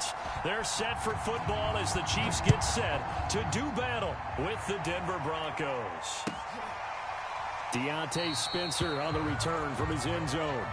start. They're set for football as the Chiefs get set to do battle with the Denver Broncos. Deontay Spencer on the return from his end zone.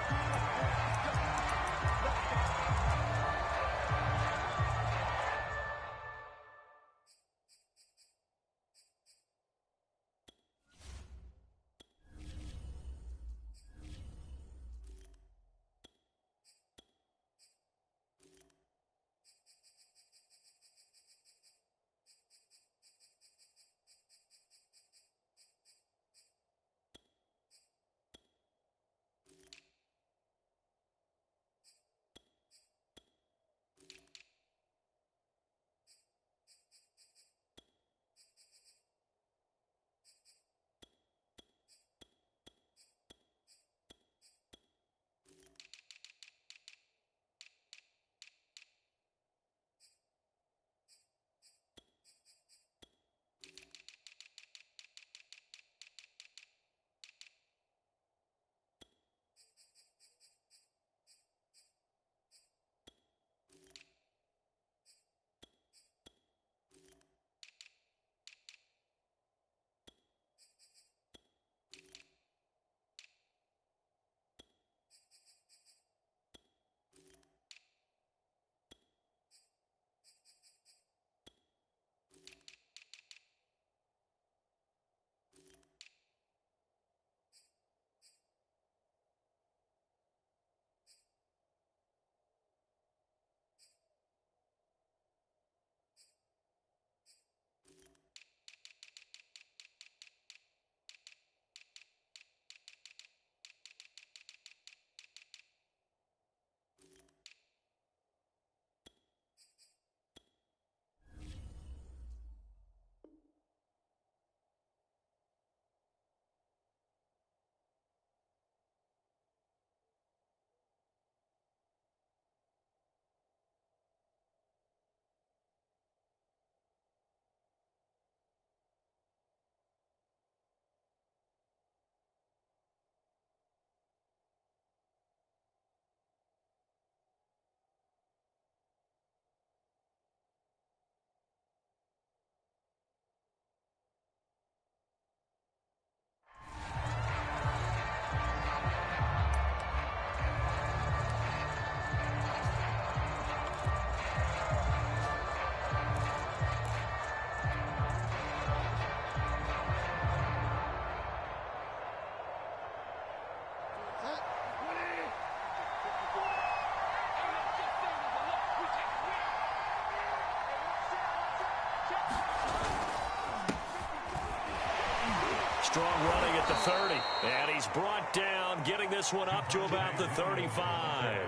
Strong running at the 30. And he's brought down, getting this one up to about the 35.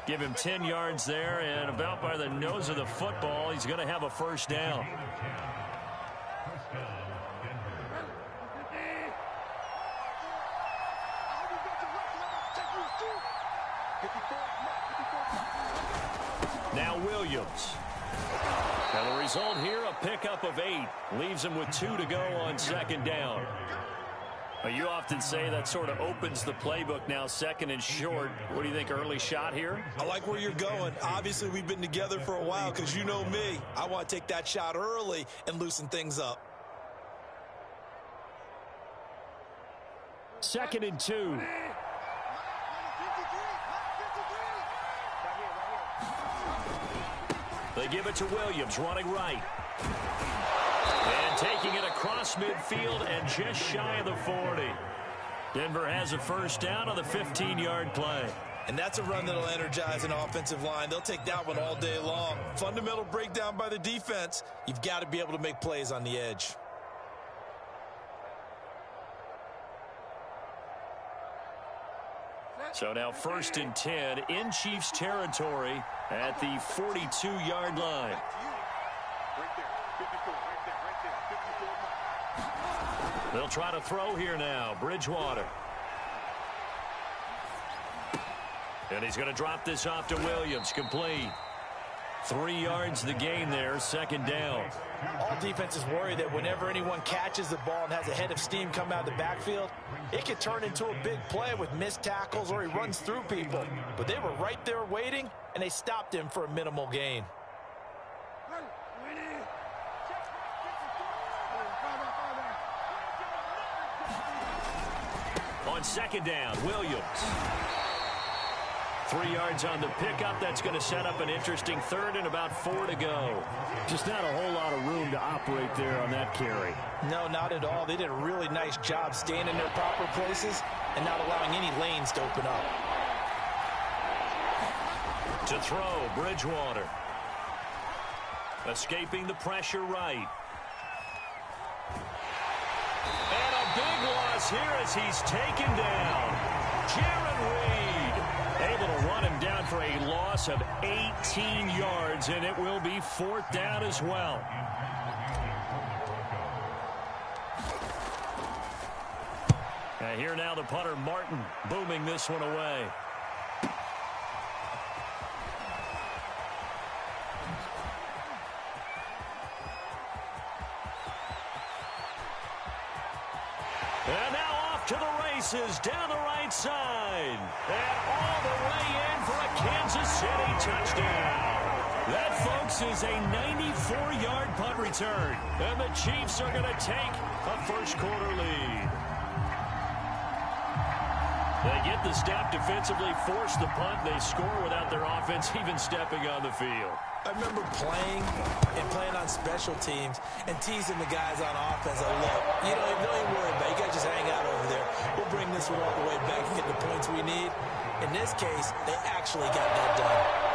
Give him 10 yards there, and about by the nose of the football, he's going to have a first down. Now Williams. And the result here, a pickup of 8. Leaves him with 2 to go on second down. You often say that sort of opens the playbook now, second and short. What do you think, early shot here? I like where you're going. Obviously, we've been together for a while because you know me. I want to take that shot early and loosen things up. Second and 2. They give it to Williams, running right. And taking it across midfield and just shy of the 40. Denver has a first down on the 15-yard play. And that's a run that'll energize an offensive line. They'll take that one all day long. Fundamental breakdown by the defense. You've got to be able to make plays on the edge. So now first and 10 in Chiefs territory at the 42-yard line. They'll try to throw here now. Bridgewater. And he's going to drop this off to Williams. Complete. 3 yards the gain there, second down. All defenses worry that whenever anyone catches the ball and has a head of steam come out of the backfield, it can turn into a big play with missed tackles or he runs through people. But they were right there waiting, and they stopped him for a minimal gain. On second down, Williams. 3 yards on the pickup. That's going to set up an interesting third and about 4 to go. Just not a whole lot of room to operate there on that carry. No, not at all. They did a really nice job staying in their proper places and not allowing any lanes to open up. To throw, Bridgewater. Escaping the pressure right. And a big loss here as he's taken down. Jaron Reed able to run him down for a loss of 18 yards, and it will be 4th down as well. And here now the punter, Martin, booming this one away. And now off to the races down the right side. And all the way in for a Kansas City touchdown. That, folks, is a 94-yard punt return. And the Chiefs are going to take a first-quarter lead. They get the stop defensively, force the punt. They score without their offense even stepping on the field. I remember playing on special teams and teasing the guys on offense. Like, look, don't even worry about it. You guys just hang out over there. We'll bring this one all the way back and get the points we need. In this case, they actually got that done.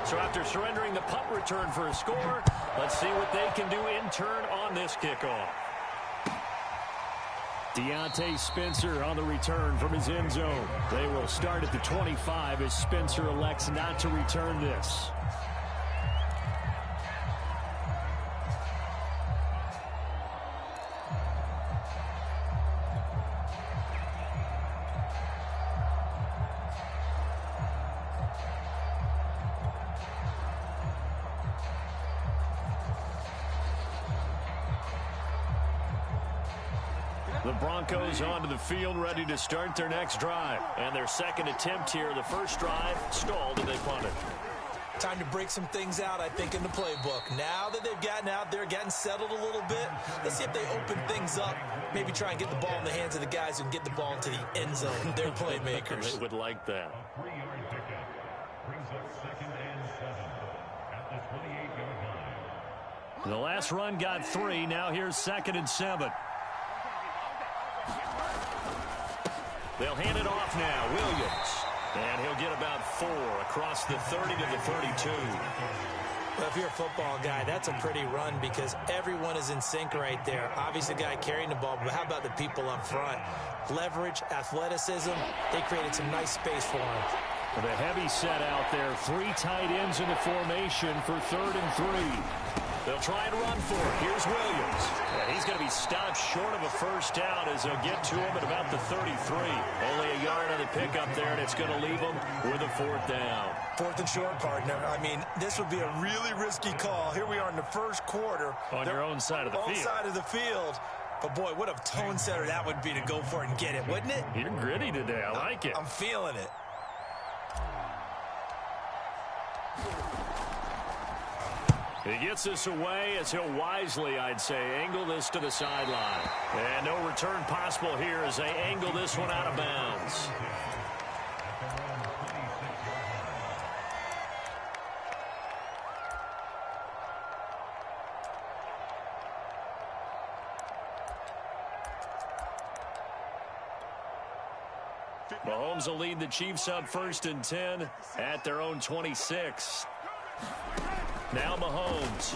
So after surrendering the punt return for a score, let's see what they can do in turn on this kickoff. Deontay Spencer on the return from his end zone. They will start at the 25 as Spencer elects not to return this. The Broncos onto the field, ready to start their next drive. And their second attempt here, the first drive, stalled and they punted. Time to break some things out, I think, in the playbook. Now that they've gotten out there, gotten settled a little bit, let's see if they open things up. Maybe try and get the ball in the hands of the guys who can get the ball into the end zone. They're playmakers. They would like that. The last run got 3. Now here's 2nd and 7. They'll hand it off now. Williams. And he'll get about 4 across the 30 to the 32. Well, if you're a football guy, that's a pretty run because everyone is in sync right there. Obviously, the guy carrying the ball, but how about the people up front? Leverage, athleticism, they created some nice space for him. The heavy set out there. 3 tight ends in the formation for 3rd and 3. They'll try and run for it. Here's Williams. And he's going to be stopped short of a first down as they'll get to him at about the 33. Only a yard on the pickup there, and it's going to leave them with a 4th down. 4th and short, partner. I mean, this would be a really risky call. Here we are in the first quarter. On your own side of the field. Own side of the field. But, boy, what a tone setter that would be to go for it and get it, wouldn't it? You're gritty today. I like it. I'm feeling it. He gets this away as he'll wisely, I'd say, angle this to the sideline. And no return possible here as they angle this one out of bounds. Mahomes will lead the Chiefs up 1st and 10 at their own 26. Now Mahomes.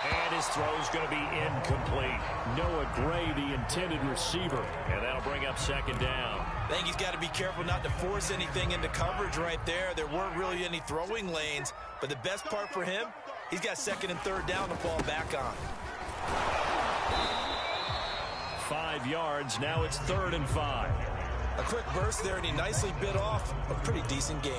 And his throw's going to be incomplete. Noah Gray, the intended receiver. And that'll bring up 2nd down. I think he's got to be careful not to force anything into coverage right there. There weren't really any throwing lanes. But the best part for him, he's got 2nd and 3rd down to fall back on. 5 yards. Now it's 3rd and 5. A quick burst there, and he nicely bit off a pretty decent gain.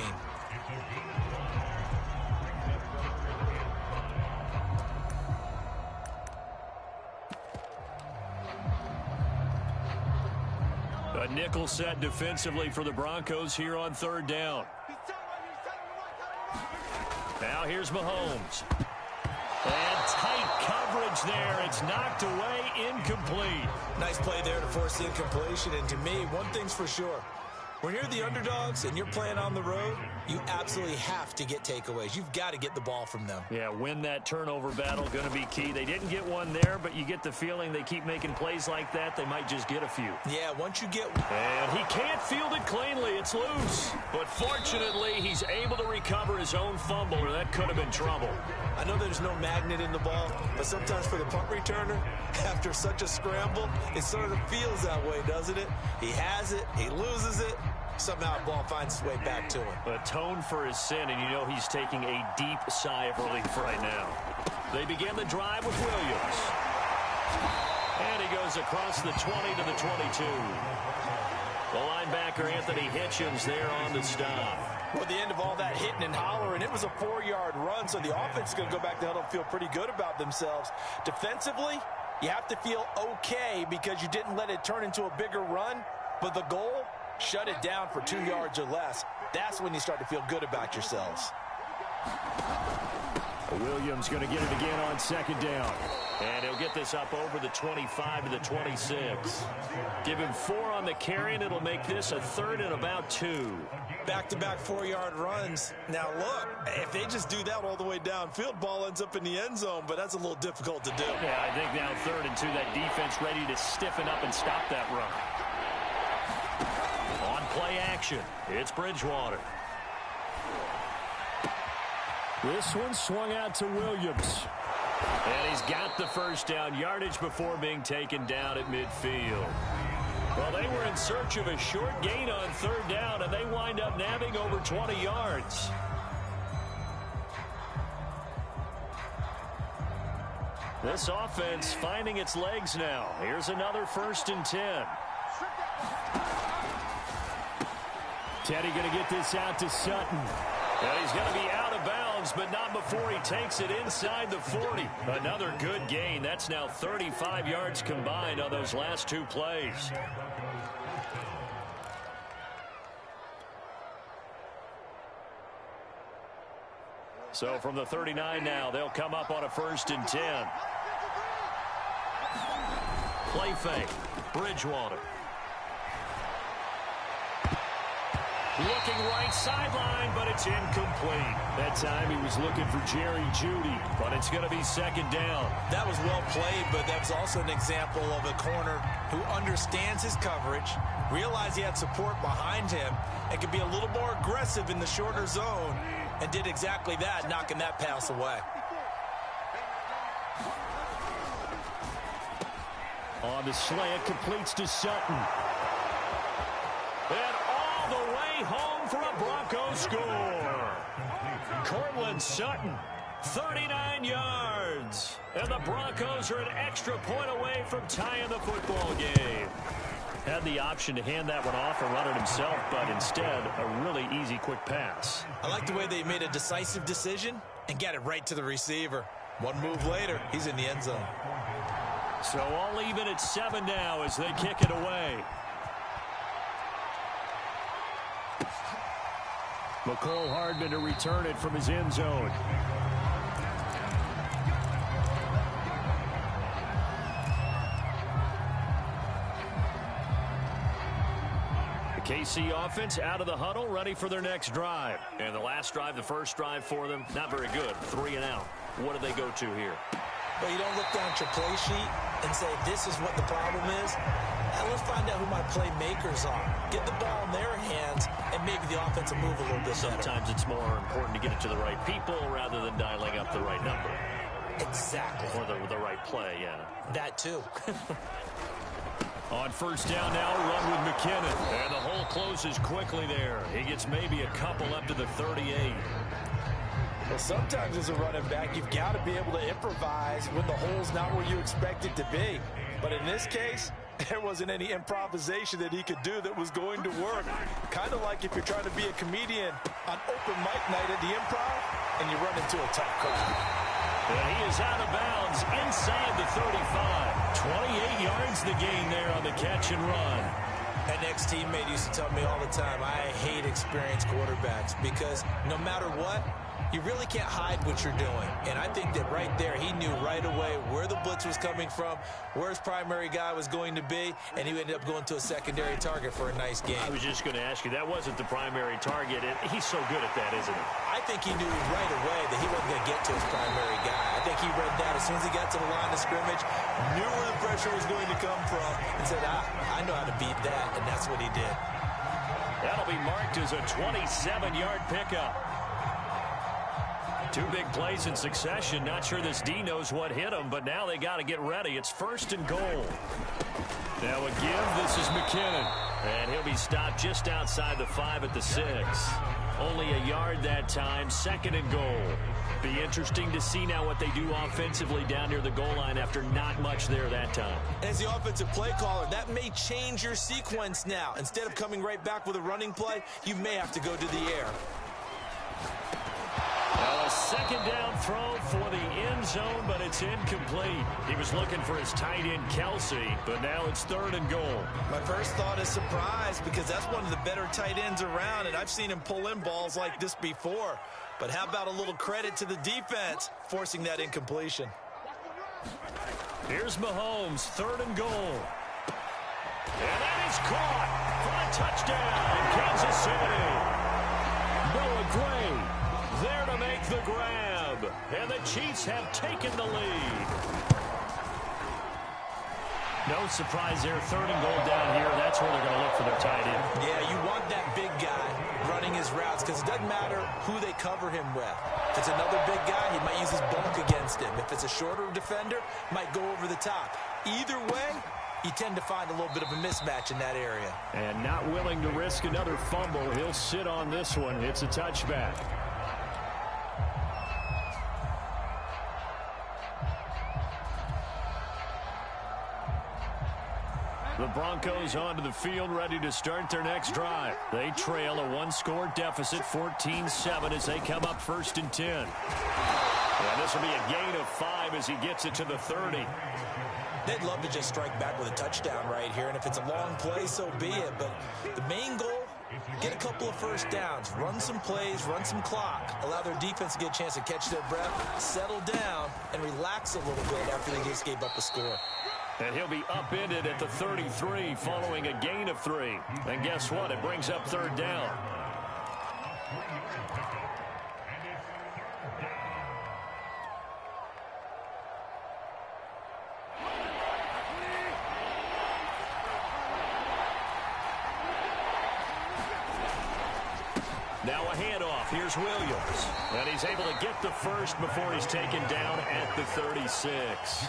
A nickel set defensively for the Broncos here on 3rd down. Now here's Mahomes. And tight coverage there. It's knocked away, incomplete. Nice play there to force the incompletion. And to me, one thing's for sure. When you're the underdogs and you're playing on the road, you absolutely have to get takeaways. You've got to get the ball from them. Yeah, win that turnover battle, going to be key. They didn't get one there, but you get the feeling they keep making plays like that, they might just get a few. Yeah, once you get... And he can't field it cleanly. It's loose. But fortunately, he's able to recover his own fumble, or that could have been trouble. I know there's no magnet in the ball, but sometimes for the punt returner, after such a scramble, it sort of feels that way, doesn't it? He has it, he loses it, somehow the ball finds its way back to him. Atone for his sin, and you know he's taking a deep sigh of relief right now. They begin the drive with Williams. And he goes across the 20 to the 22. The linebacker, Anthony Hitchens, there on the stop. Well, the end of all that hitting and hollering, it was a 4-yard run, so the offense is going to go back to huddle and feel pretty good about themselves. Defensively, you have to feel okay because you didn't let it turn into a bigger run, but the goal, shut it down for 2 yards or less. That's when you start to feel good about yourselves. Williams going to get it again on 2nd down. And he'll get this up over the 25 to the 26. Give him 4 on the carry, and it'll make this a 3rd and about 2. Back-to-back 4-yard runs. Now, look, if they just do that all the way downfield, ball ends up in the end zone, but that's a little difficult to do. Yeah, I think now 3rd and 2, that defense ready to stiffen up and stop that run. On play action, it's Bridgewater. This one swung out to Williams. And he's got the first down, yardage before being taken down at midfield. Well, they were in search of a short gain on 3rd down, and they wind up nabbing over 20 yards. This offense finding its legs now. Here's another 1st and 10. Teddy going to get this out to Sutton. And he's going to be out of bounds, but not before he takes it inside the 40. Another good gain. That's now 35 yards combined on those last 2 plays. So from the 39 now, they'll come up on a 1st and 10. Play fake. Bridgewater. Looking right sideline, but it's incomplete. That time he was looking for Jerry Jeudy, but it's going to be 2nd down. That was well played, but that was also an example of a corner who understands his coverage, realized he had support behind him, and could be a little more aggressive in the shorter zone, and did exactly that, knocking that pass away. On the slant, completes to Sutton. And all the way home for a Broncos score. Cortland Sutton, 39 yards. And the Broncos are an extra point away from tying the football game. Had the option to hand that one off or run it himself, but instead, a really easy, quick pass. I like the way they made a decisive decision and got it right to the receiver. One move later, he's in the end zone. So all even at 7 now as they kick it away. McCole Hardman to return it from his end zone. The KC offense out of the huddle, ready for their next drive. And the last drive, the first drive for them, not very good. 3 and out. What do they go to here? Well, you don't look down at your play sheet and say, this is what the problem is. Now let's find out who my playmakers are. Get the ball in their hands, and maybe the offense will move a little bit better. Sometimes it's more important to get it to the right people rather than dialing up the right number. Exactly. Or the right play, yeah. That too. On first down now, run with McKinnon. And the hole closes quickly there. He gets maybe a couple up to the 38. Well, sometimes as a running back, you've got to be able to improvise when the hole's not where you expect it to be. But in this case, There wasn't any improvisation that he could do that was going to work. Kind of like if you're trying to be a comedian on open mic night at the Improv and you run into a tough crowd. And he is out of bounds inside the 35. 28 yards the gain there on the catch and run. An ex-teammate used to tell me all the time, I hate experienced quarterbacks because no matter what, you really can't hide what you're doing. And I think that right there, he knew right away where the blitz was coming from, where his primary guy was going to be, and he ended up going to a secondary target for a nice game. I was just going to ask you, that wasn't the primary target. He's so good at that, isn't he? I think he knew right away that he wasn't going to get to his primary guy. I think he read that as soon as he got to the line of scrimmage, knew where the pressure was going to come from, and said, I know how to beat that, and that's what he did. That'll be marked as a 27-yard pickup. Two big plays in succession. Not sure this D knows what hit him, but now they got to get ready. It's 1st and goal. Now a give. This is McKinnon. And he'll be stopped just outside the 5 at the 6. Only a yard that time. 2nd and goal. Be interesting to see now what they do offensively down near the goal line after not much there that time. As the offensive play caller, that may change your sequence now. Instead of coming right back with a running play, you may have to go to the air. Well, a 2nd down throw for the end zone, but it's incomplete. He was looking for his tight end, Kelsey, but now it's 3rd and goal. My first thought is surprise because that's one of the better tight ends around, and I've seen him pull in balls like this before. But how about a little credit to the defense forcing that incompletion? Here's Mahomes, 3rd and goal. And that is caught for a touchdown, Kansas City. Noah Gray there to make the grab. And the Chiefs have taken the lead. No surprise there. 3rd and goal down here. That's where they're going to look for their tight end. Yeah, you want that big guy running his routes because it doesn't matter who they cover him with. If it's another big guy, he might use his bulk against him. If it's a shorter defender, might go over the top. Either way, you tend to find a little bit of a mismatch in that area. And not willing to risk another fumble. He'll sit on this one. It's a touchback. The Broncos onto the field, ready to start their next drive. They trail a 1-score deficit, 14-7, as they come up 1st and 10. And this will be a gain of 5 as he gets it to the 30. They'd love to just strike back with a touchdown right here, and if it's a long play, so be it. But the main goal, get a couple of first downs, run some plays, run some clock, allow their defense to get a chance to catch their breath, settle down, and relax a little bit after they just gave up a score. And he'll be upended at the 33 following a gain of 3. And guess what? It brings up 3rd down. Now a handoff. Here's Williams. And he's able to get the first before he's taken down at the 36.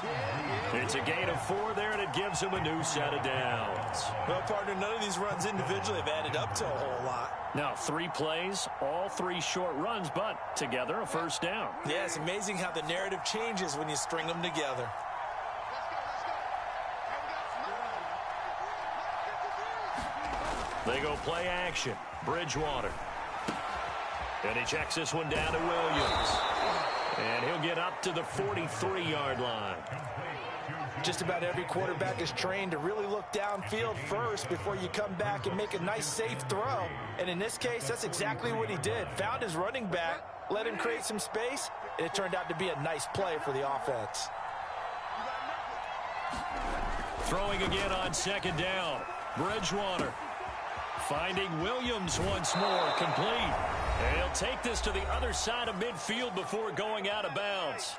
It's a gain of 4 there, and it gives him a new set of downs. Well, partner, none of these runs individually have added up to a whole lot. Now 3 plays, all 3 short runs, but together a first down. Yeah, it's amazing how the narrative changes when you string them together. They go play action. Bridgewater. And he checks this one down to Williams. And he'll get up to the 43-yard line. Just about every quarterback is trained to really look downfield first before you come back and make a nice, safe throw. And in this case, that's exactly what he did. Found his running back, let him create some space, and it turned out to be a nice play for the offense. Throwing again on 2nd down. Bridgewater. Finding Williams once more, complete. And he'll take this to the other side of midfield before going out of bounds.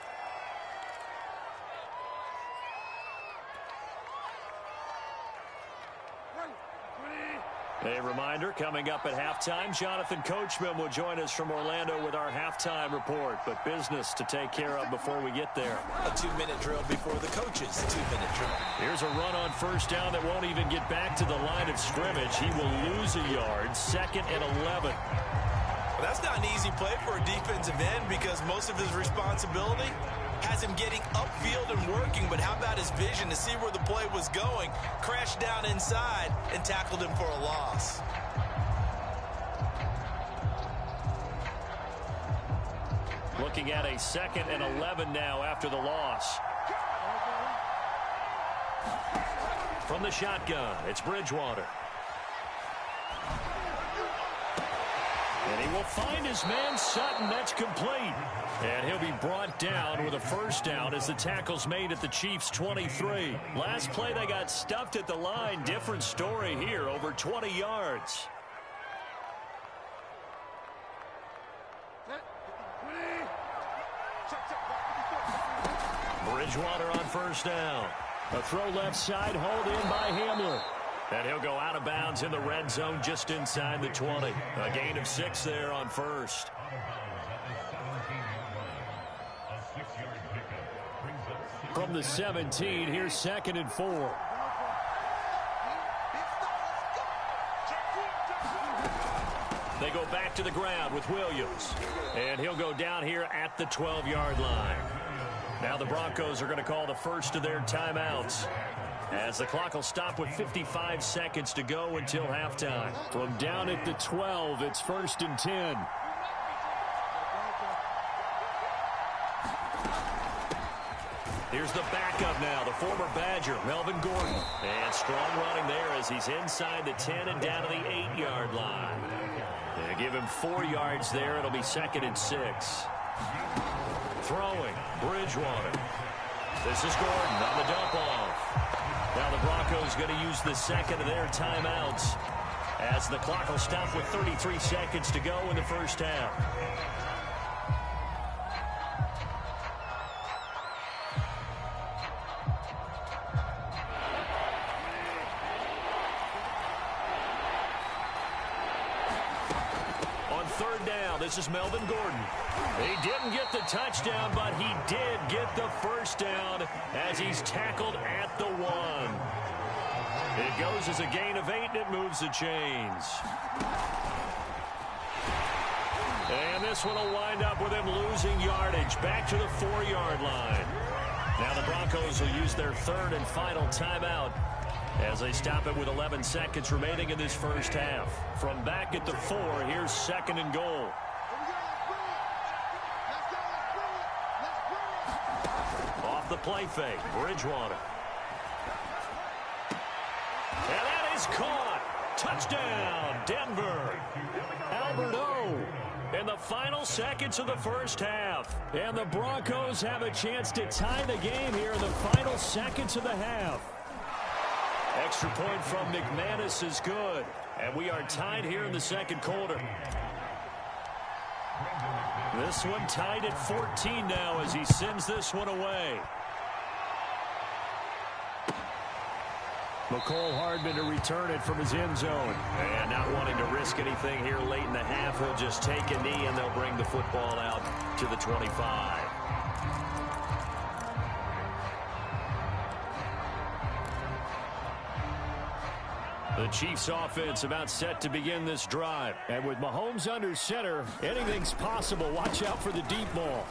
A reminder, coming up at halftime, Jonathan Coachman will join us from Orlando with our halftime report. But business to take care of before we get there. A 2-minute drill before the coaches' 2-minute drill. Here's a run on first down that won't even get back to the line of scrimmage. He will lose a yard, 2nd and 11. Well, that's not an easy play for a defensive end because most of his responsibility has him getting upfield and working, but how about his vision to see where the play was going, crashed down inside, and tackled him for a loss. Looking at a 2nd and 11 now after the loss. From the shotgun, it's Bridgewater. And he will find his man Sutton. That's complete. And he'll be brought down with a first down as the tackle's made at the Chiefs' 23. Last play they got stuffed at the line. Different story here, over 20 yards. Bridgewater on first down. A throw left side, hauled in by Hamler. And he'll go out of bounds in the red zone just inside the 20. A gain of 6 there on first. From the 17, here's 2nd and 4. They go back to the ground with Williams. And he'll go down here at the 12-yard line. Now the Broncos are going to call the first of their timeouts, as the clock will stop with 55 seconds to go until halftime. From down at the 12, it's 1st and 10. Here's the backup now, the former Badger, Melvin Gordon. And strong running there as he's inside the 10 and down to the 8-yard line. They give him 4 yards there. It'll be 2nd and 6. Throwing, Bridgewater. This is Gordon on the dump off. Now the Broncos going to use the 2nd of their timeouts, as the clock will stop with 33 seconds to go in the first half. On 3rd down, this is Melvin Gordon. He didn't get the touchdown, but he did get the first down as he's tackled at the 1. It goes as a gain of 8, and it moves the chains. And this one will wind up with him losing yardage back to the 4-yard line. Now the Broncos will use their 3rd and final timeout as they stop it with 11 seconds remaining in this first half. From back at the 4, here's 2nd and goal. Off the play fake, Bridgewater. And that is caught. Touchdown, Denver. Albert O. in the final seconds of the first half. And the Broncos have a chance to tie the game here in the final seconds of the half. Extra point from McManus is good. And we are tied here in the second quarter. This one tied at 14 now as he sends this one away. McCole Hardman to return it from his end zone. And not wanting to risk anything here late in the half, he'll just take a knee and they'll bring the football out to the 25. The Chiefs offense about set to begin this drive. And with Mahomes under center, anything's possible. Watch out for the deep ball.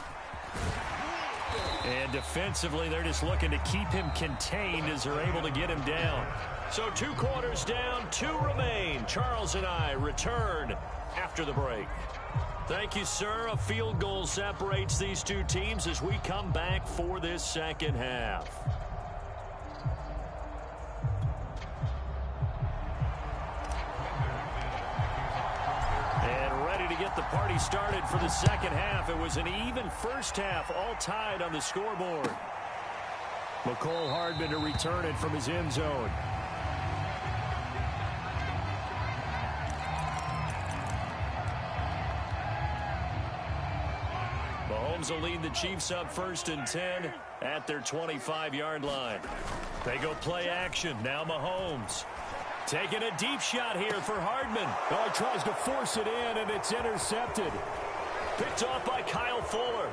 And defensively, they're just looking to keep him contained as they're able to get him down. So 2 quarters down, 2 remain. Charles and I return after the break. Thank you, sir. A field goal separates these two teams as we come back for this second half. Get the party started for the second half. It was an even first half, all tied on the scoreboard. McCole Hardman to return it from his end zone. Mahomes will lead the Chiefs up 1st and 10 at their 25-yard line. They go play action. Now Mahomes. Taking a deep shot here for Hardman. Oh, he tries to force it in, and it's intercepted. Picked off by Kyle Fuller.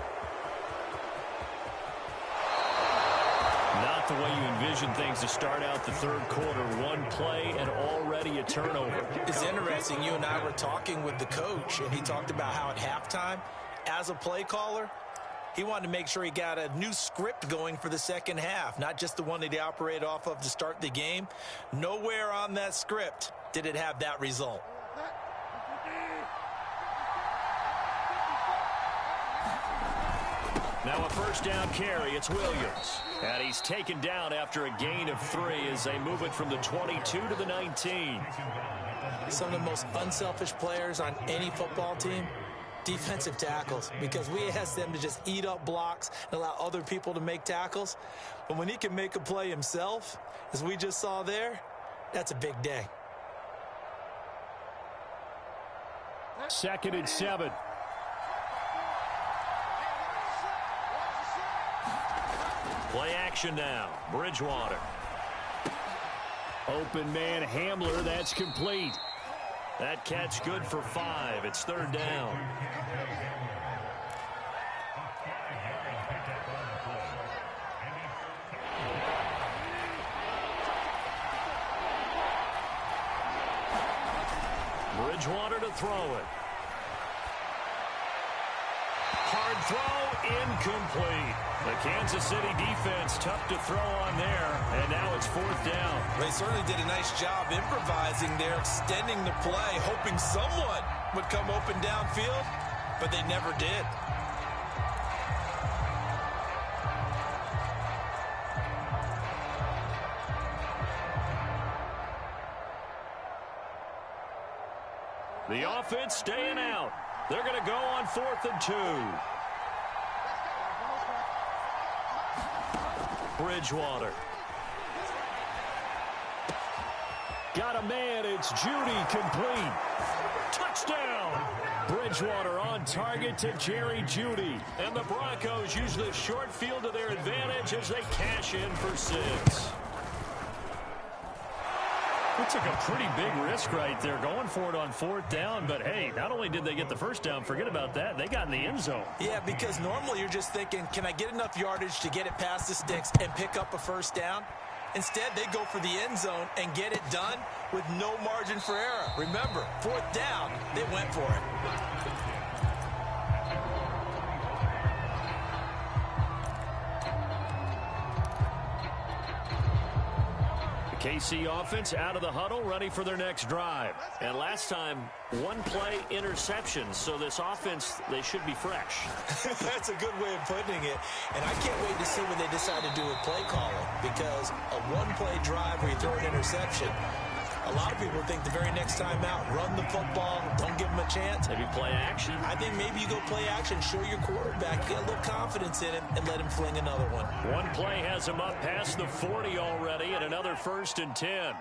Not the way you envision things to start out the third quarter. 1 play and already a turnover. It's interesting. You and I were talking with the coach, and he talked about how at halftime, as a play caller, He wanted to make sure he got a new script going for the second half, not just the one that he operated off of to start the game. Nowhere on that script did it have that result. Now a first down carry. It's Williams. And he's taken down after a gain of 3 as they move it from the 22 to the 19. Some of the most unselfish players on any football team, defensive tackles, because we ask them to just eat up blocks and allow other people to make tackles. But when he can make a play himself, as we just saw there, that's a big day. 2nd and 7. Play action now. Bridgewater. Open man Hamler. That's complete. That catch good for 5. It's 3rd down. Bridgewater to throw it. Hard throw, incomplete. The Kansas City defense tough to throw on there, and now it's 4th down. They certainly did a nice job improvising there, extending the play, hoping someone would come open downfield, but they never did. The offense staying out. They're going to go on 4th and 2. Bridgewater. Got a man. It's Judy complete. Touchdown. Bridgewater on target to Jerry Judy. And the Broncos use the short field to their advantage as they cash in for 6. It took a pretty big risk right there going for it on 4th down. But, hey, not only did they get the first down, forget about that, they got in the end zone. Yeah, because normally you're just thinking, can I get enough yardage to get it past the sticks and pick up a first down? Instead, they go for the end zone and get it done with no margin for error. Remember, 4th down, they went for it. KC offense out of the huddle, ready for their next drive. And last time, 1-play interception. So this offense, they should be fresh. That's a good way of putting it. And I can't wait to see what they decide to do with play calling. Because a 1-play drive where you throw an interception, a lot of people think the very next time out, run the football, don't give them a chance. Maybe play action. I think maybe you go play action, show your quarterback, get a little confidence in him, and let him fling another one. 1 play has him up past the 40 already, and another 1st and 10.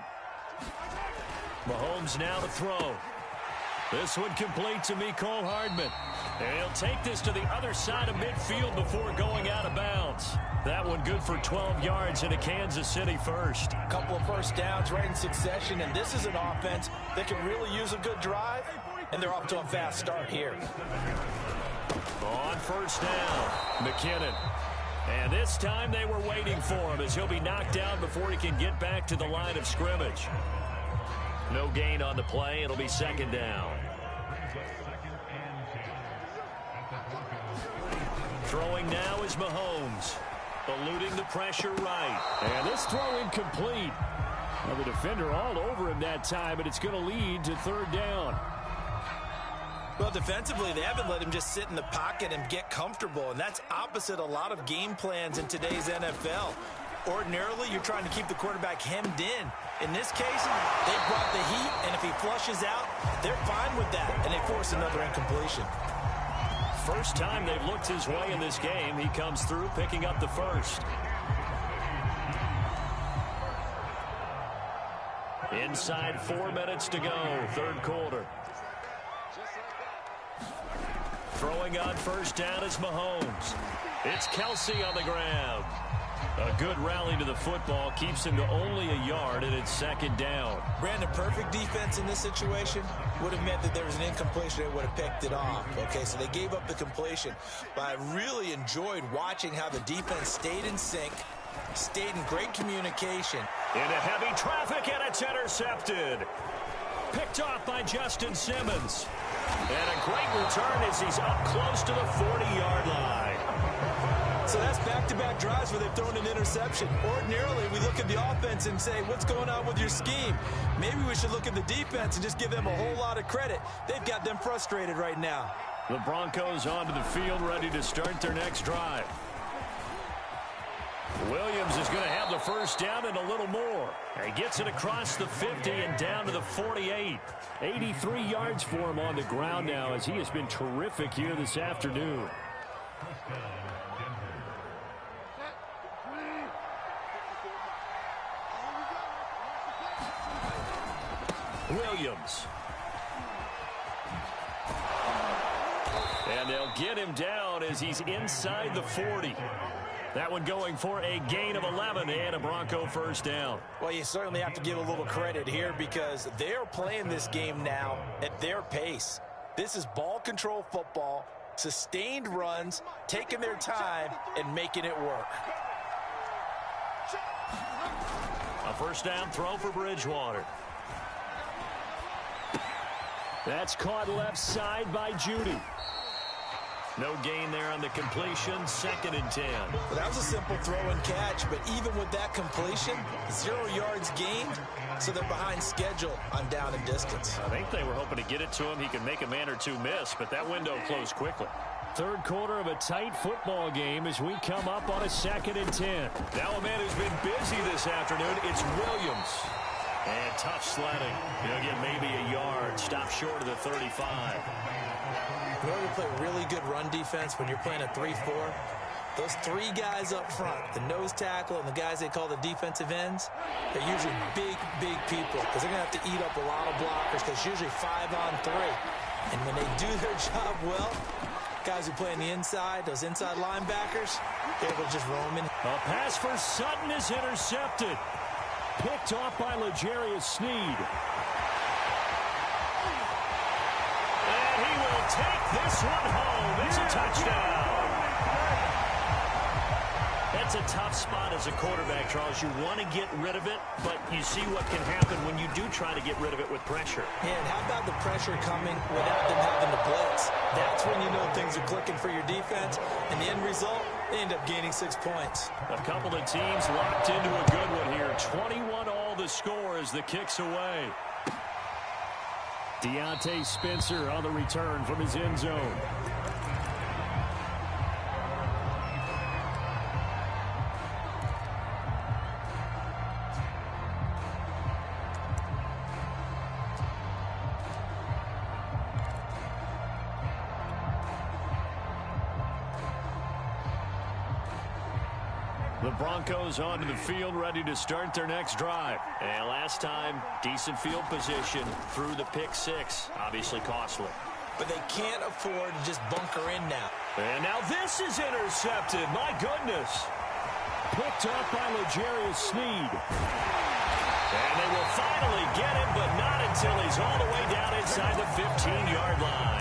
Mahomes now to throw. This one complete to Mecole Hardman. And he'll take this to the other side of midfield before going out of bounds. That one good for 12 yards into Kansas City first. A couple of first downs right in succession, and this is an offense that can really use a good drive, and they're off to a fast start here. On 1st down, McKinnon. And this time they were waiting for him as he'll be knocked down before he can get back to the line of scrimmage. No gain on the play. It'll be 2nd down. Throwing now is Mahomes. Eluding the pressure right. And this throw incomplete. Now the defender all over him that time, but it's going to lead to 3rd down. Well, defensively, they haven't let him just sit in the pocket and get comfortable, and that's opposite a lot of game plans in today's NFL. Ordinarily, you're trying to keep the quarterback hemmed in. In this case, they brought the heat, and if he flushes out, they're fine with that, and they force another incompletion. First time they've looked his way in this game. He comes through picking up the 1st. Inside 4 minutes to go, 3rd quarter. Throwing on 1st down is Mahomes. It's Kelsey on the grab. A good rally to the football keeps him to only a yard, and it's 2nd down. Brandon, perfect defense in this situation would have meant that there was an incompletion. They would have picked it off. Okay, so they gave up the completion. But I really enjoyed watching how the defense stayed in sync, stayed in great communication. Into heavy traffic, and it's intercepted. Picked off by Justin Simmons. And a great return as he's up close to the 40-yard line. So that's back-to-back drives where they've thrown an interception. Ordinarily, we look at the offense and say, what's going on with your scheme? Maybe we should look at the defense and just give them a whole lot of credit. They've got them frustrated right now. The Broncos onto the field, ready to start their next drive. Williams is going to have the first down and a little more. He gets it across the 50 and down to the 48. 83 yards for him on the ground now as he has been terrific here this afternoon. Williams. And they'll get him down as he's inside the 40. That one going for a gain of 11 and a Bronco first down. Well, you certainly have to give a little credit here because they're playing this game now at their pace. This is ball control football, sustained runs, taking their time and making it work. A first down throw for Bridgewater. That's caught left side by Judy. No gain there on the completion, 2nd and 10. Well, that was a simple throw and catch, but even with that completion, 0 yards gained, so they're behind schedule on down and distance. I think they were hoping to get it to him. He could make a man or two miss, but that window closed quickly. Third quarter of a tight football game as we come up on a 2nd and 10. Now a man who's been busy this afternoon, it's Williams. And tough sledding. He'll get maybe a yard. Stop short of the 35. In order to play really good run defense when you're playing a 3-4, those 3 guys up front, the nose tackle and the guys they call the defensive ends, they're usually big, big people because they're going to have to eat up a lot of blockers because usually 5 on 3. And when they do their job well, guys who play on the inside, those inside linebackers, they're able to just roam in. A pass for Sutton is intercepted. Picked off by L'Jarius Sneed. And he will take this one home. It's a touchdown. That's a tough spot as a quarterback, Charles. You want to get rid of it, but you see what can happen when you do try to get rid of it with pressure. Yeah, and how about the pressure coming without them having to blitz? That's when you know things are clicking for your defense, and the end result, they end up gaining 6 points. A couple of teams locked into a good one here. 21 all the score as the kick's away. Deontay Spencer on the return from his end zone. The Broncos onto the field, ready to start their next drive. And last time, decent field position through the pick 6. Obviously costly. But they can't afford to just bunker in now. And now this is intercepted. My goodness. Picked up by L'Jarius Sneed. And they will finally get him, but not until he's all the way down inside the 15-yard line.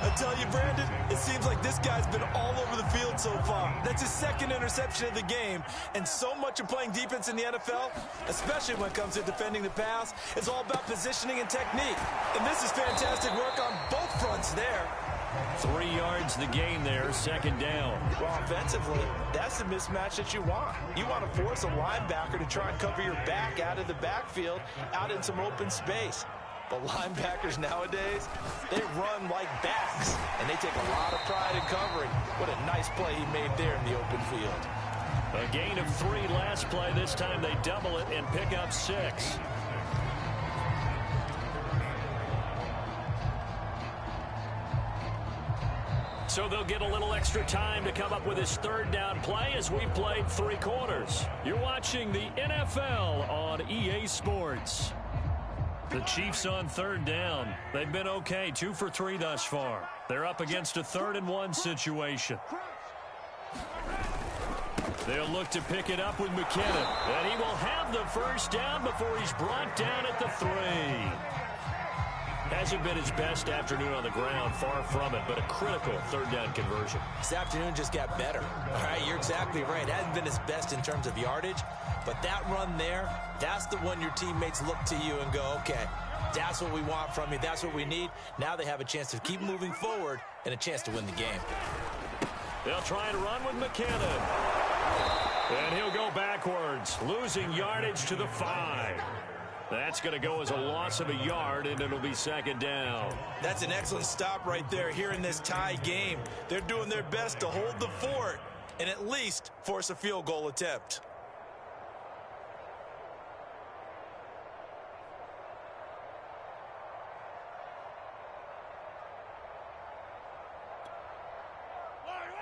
I tell you, Brandon, it seems like this guy's been all over the field so far. That's his 2nd interception of the game. And so much of playing defense in the NFL, especially when it comes to defending the pass, is all about positioning and technique. And this is fantastic work on both fronts there. 3 yards the gain there, 2nd down. Well, offensively, that's the mismatch that you want. You want to force a linebacker to try and cover your back out of the backfield, out in some open space. But linebackers nowadays, they run like backs, and they take a lot of pride in covering. What a nice play he made there in the open field. A gain of 3 last play. This time they double it and pick up 6. So they'll get a little extra time to come up with his 3rd down play as we played 3 quarters. You're watching the NFL on EA Sports. The Chiefs on 3rd down. They've been okay, 2 for 3 thus far. They're up against a 3rd and 1 situation. They'll look to pick it up with McKinnon. And he will have the first down before he's brought down at the 3. Hasn't been his best afternoon on the ground, far from it, but a critical 3rd down conversion. This afternoon just got better. All right, you're exactly right. It hasn't been his best in terms of yardage, but that run there, that's the one your teammates look to you and go, okay, that's what we want from you. That's what we need. Now they have a chance to keep moving forward and a chance to win the game. They'll try and run with McKinnon. And he'll go backwards, losing yardage to the 5. That's going to go as a loss of a yard, and it'll be second down. That's an excellent stop right there here in this tie game. They're doing their best to hold the fort and at least force a field goal attempt.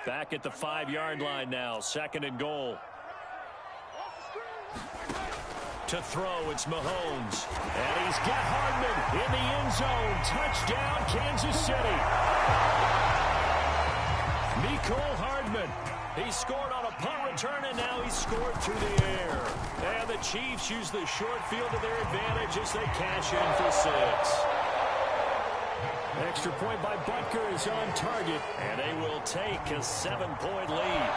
Back at the 5-yard line now, second and goal. To throw, it's Mahomes. And he's got Hardman in the end zone. Touchdown, Kansas City. Mecole Hardman. He scored on a punt return, and now he's scored through the air. And the Chiefs use the short field to their advantage as they cash in for 6. Extra point by Butker is on target, and they will take a 7-point lead.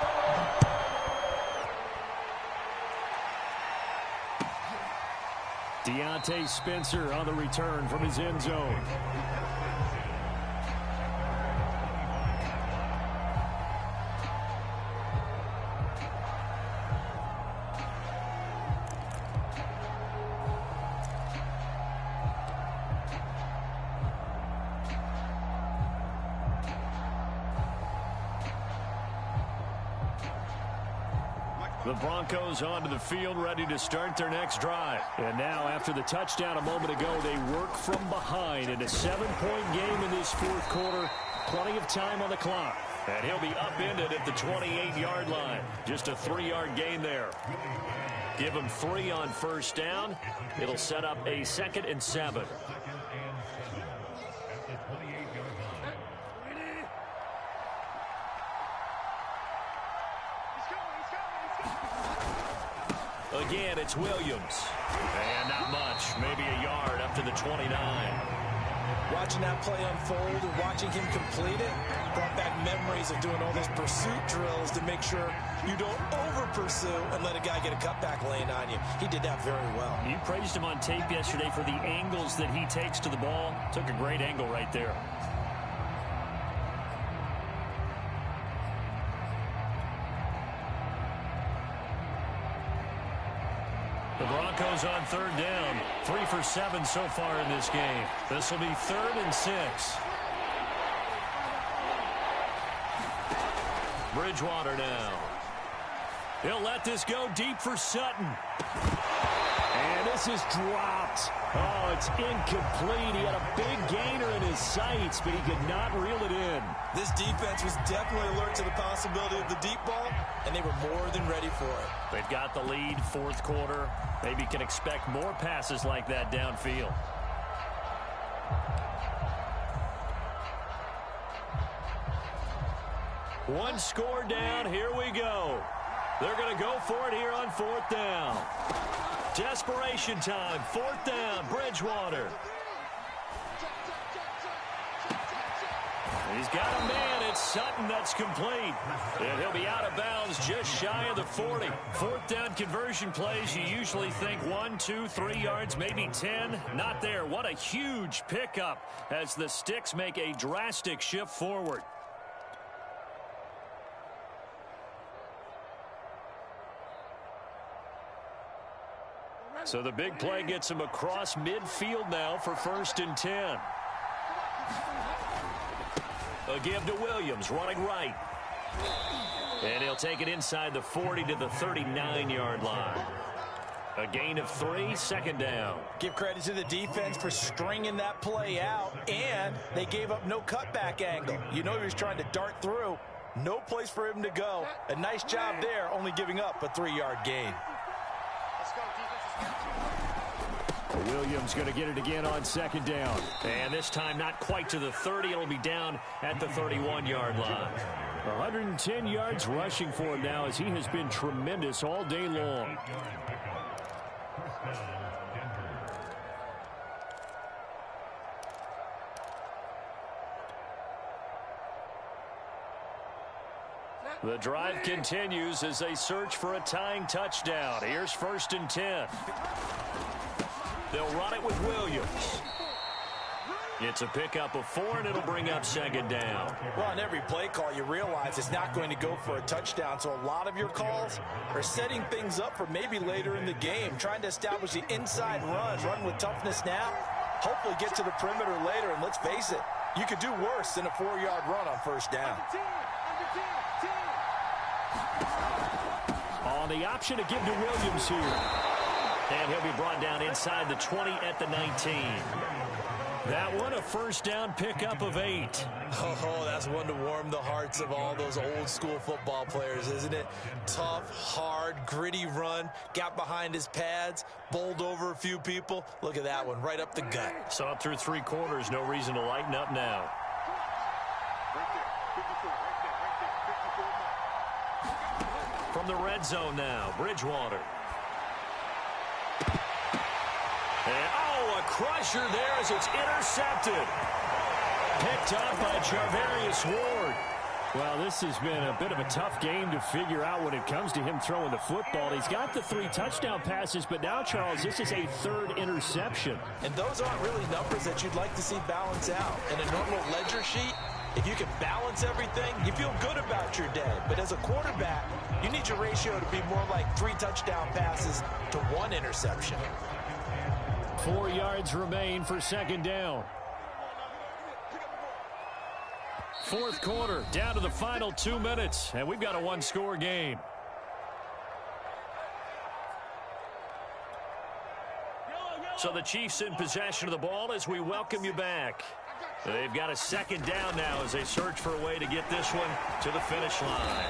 Deontay Spencer on the return from his end zone. The Broncos onto the field, ready to start their next drive. And now, after the touchdown a moment ago, they work from behind in a 7-point game in this fourth quarter. Plenty of time on the clock. And he'll be upended at the 28-yard line. Just a 3-yard gain there. Give him 3 on first down. It'll set up a 2nd and 7. Again, it's Williams. And not much. Maybe a yard up to the 29. Watching that play unfold and watching him complete it brought back memories of doing all those pursuit drills to make sure you don't over-pursue and let a guy get a cutback lane on you. He did that very well. You praised him on tape yesterday for the angles that he takes to the ball. Took a great angle right there. The Broncos on third down. 3 for 7 so far in this game. This will be 3rd and 6. Bridgewater now. He'll let this go deep for Sutton. And this is dropped. Oh, it's incomplete. He had a big gainer in his sights, but he could not reel it in. This defense was definitely alert to the possibility of the deep ball, and they were more than ready for it. They've got the lead, fourth quarter. Maybe can expect more passes like that downfield. One score down. Here we go. They're going to go for it here on 4th down. Desperation time. 4th down. Bridgewater. He's got a man. It's Sutton. That's complete. And he'll be out of bounds just shy of the 40. 4th down conversion plays. You usually think 1, 2, 3 yards, maybe 10. Not there. What a huge pickup as the Sticks make a drastic shift forward. So the big play gets him across midfield now for 1st and 10. A give to Williams, running right. And he'll take it inside the 40 to the 39-yard line. A gain of 3, 2nd down. Give credit to the defense for stringing that play out, and they gave up no cutback angle. You know he was trying to dart through. No place for him to go. A nice job there, only giving up a 3-yard gain. Williams going to get it again on 2nd down. And this time not quite to the 30. It'll be down at the 31-yard line. 110 yards rushing for him now as he has been tremendous all day long. The drive continues as they search for a tying touchdown. Here's 1st and 10. They'll run it with Williams. It's a pickup of 4, and it'll bring up second down. Well, on every play call, you realize it's not going to go for a touchdown, so a lot of your calls are setting things up for maybe later in the game, trying to establish the inside run with toughness now, hopefully get to the perimeter later, and let's face it, you could do worse than a 4-yard run on first down. On the option to give to Williams here. And he'll be brought down inside the 20 at the 19. That one, a first down pickup of 8. Oh, that's one to warm the hearts of all those old school football players, isn't it? Tough, hard, gritty run, got behind his pads, bowled over a few people. Look at that one, right up the gut. So up through 3 quarters, no reason to lighten up now. From the red zone now, Bridgewater. And, a crusher there as it's intercepted. Picked up by Charvarius Ward. Well, this has been a bit of a tough game to figure out when it comes to him throwing the football. He's got the 3 touchdown passes, but now, Charles, this is a 3rd interception. And those aren't really numbers that you'd like to see balance out. In a normal ledger sheet, if you can balance everything, you feel good about your day. But as a quarterback, you need your ratio to be more like 3 touchdown passes to 1 interception. 4 yards remain for second down. 4th quarter, down to the final 2 minutes, and we've got a 1-score game. So the Chiefs in possession of the ball as we welcome you back. They've got a second down now as they search for a way to get this one to the finish line.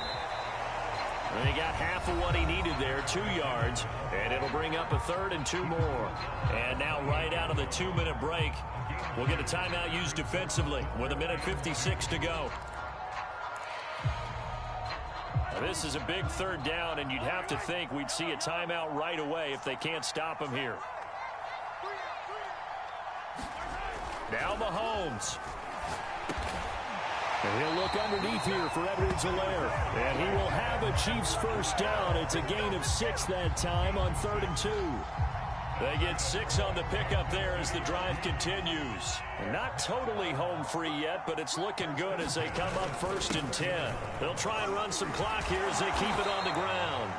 And he got half of what he needed there, 2 yards, and it'll bring up a 3rd and 2 more. And now right out of the 2-minute break, we'll get a timeout used defensively with 1:56 to go. Now this is a big 3rd down, and you'd have to think we'd see a timeout right away if they can't stop him here. Now Mahomes. And he'll look underneath here for Edwards-Helaire. And he will have a Chiefs first down. It's a gain of 6 that time on 3rd and 2. They get 6 on the pickup there as the drive continues. And not totally home free yet, but it's looking good as they come up 1st and 10. They'll try and run some clock here as they keep it on the ground.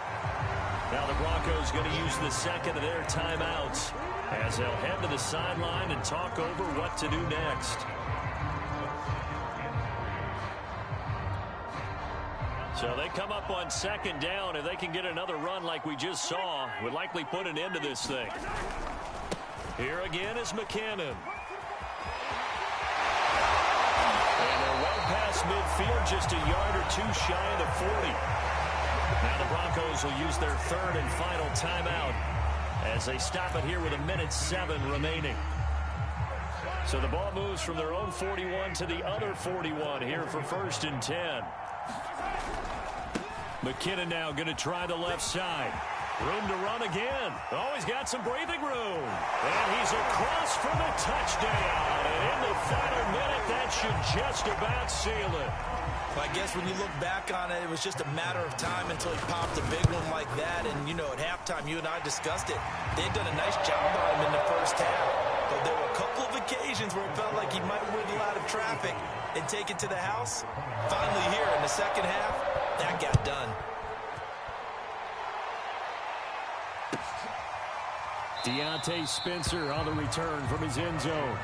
Now the Broncos going to use the second of their timeouts as they'll head to the sideline and talk over what to do next. So they come up on second down. If they can get another run like we just saw, would likely put an end to this thing. Here again is McKinnon. And they're well past midfield, just a yard or 2 shy of the 40. Now the Broncos will use their 3rd and final timeout as they stop it here with 1:07 remaining. So the ball moves from their own 41 to the other 41 here for 1st and 10. McKinnon now going to try the left side. Room to run again. Oh, he's got some breathing room. And he's across for the touchdown. And in the final minute, that should just about seal it. Well, I guess when you look back on it, it was just a matter of time until he popped a big one like that. And, you know, at halftime, you and I discussed it. They'd done a nice job on him in the first half. But there were a couple of occasions where it felt like he might wiggle out of traffic and take it to the house. Finally here in the second half, that got done. Deontay Spencer on the return from his end zone.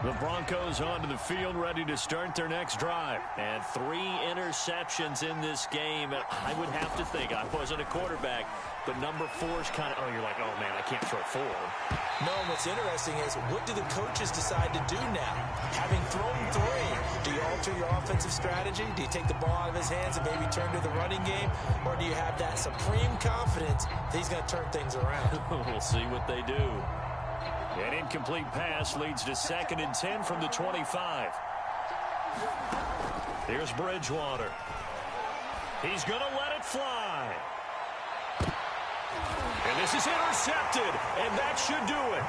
The Broncos onto the field, ready to start their next drive. And 3 interceptions in this game. I would have to think, I wasn't a quarterback, but number 4's kind of, you're like, oh, man, I can't throw 4. No, and what's interesting is, what do the coaches decide to do now? Having thrown 3, do you alter your offensive strategy? Do you take the ball out of his hands and maybe turn to the running game? Or do you have that supreme confidence that he's going to turn things around? We'll see what they do. An incomplete pass leads to 2nd and 10 from the 25. Here's Bridgewater. He's going to let it fly. And this is intercepted, and that should do it.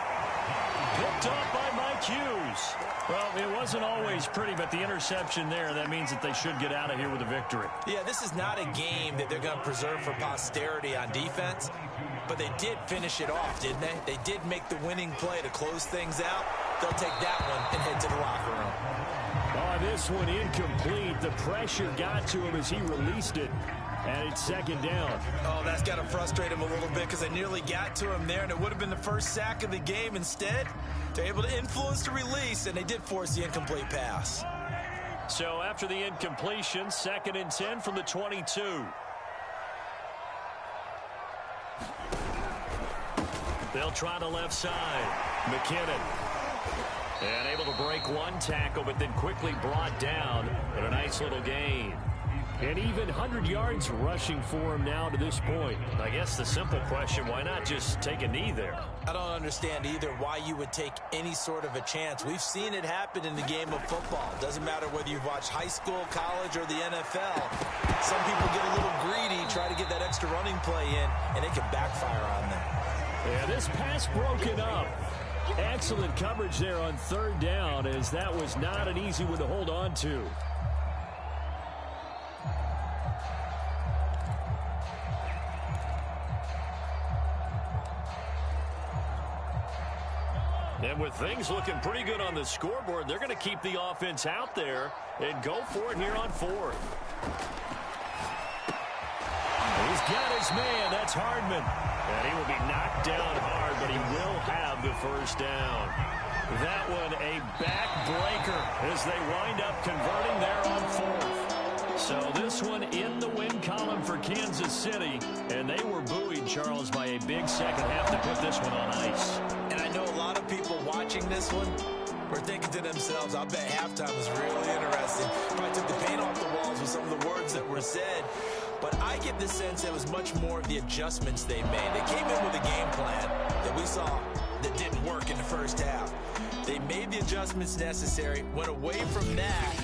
Picked up by Mike Hughes. Well, it wasn't always pretty, but the interception there, that means that they should get out of here with a victory. Yeah, this is not a game that they're going to preserve for posterity on defense, but they did finish it off, didn't they? They did make the winning play to close things out. They'll take that one and head to the locker room. Oh, this one incomplete. The pressure got to him as he released it. And it's second down. Oh, that's got to frustrate him a little bit because they nearly got to him there, and it would have been the first sack of the game. Instead, they're able to influence the release, and they did force the incomplete pass. So after the incompletion, 2nd and 10 from the 22. They'll try the left side. McKinnon. And able to break one tackle, but then quickly brought down. But a nice little gain. And even 100 yards rushing for him now to this point. I guess the simple question, why not just take a knee there? I don't understand either why you would take any sort of a chance. We've seen it happen in the game of football. Doesn't matter whether you've watched high school, college, or the NFL. Some people get a little greedy, try to get that extra running play in, and it can backfire on them. Yeah, this pass broken up. Excellent coverage there on 3rd down, as that was not an easy one to hold on to. And with things looking pretty good on the scoreboard, they're going to keep the offense out there and go for it here on 4th. He's got his man. That's Hardman. And he will be knocked down hard, but he will have the first down. That one a backbreaker as they wind up converting there on 4th. So this one in the win column for Kansas City. And they were buoyed, Charles, by a big second half to put this one on ice. And I know a lot of people watching this one were thinking to themselves, I bet halftime was really interesting. Probably took the paint off the walls with some of the words that were said. But I get the sense it was much more of the adjustments they made. They came in with a game plan that we saw that didn't work in the first half. They made the adjustments necessary, went away from that,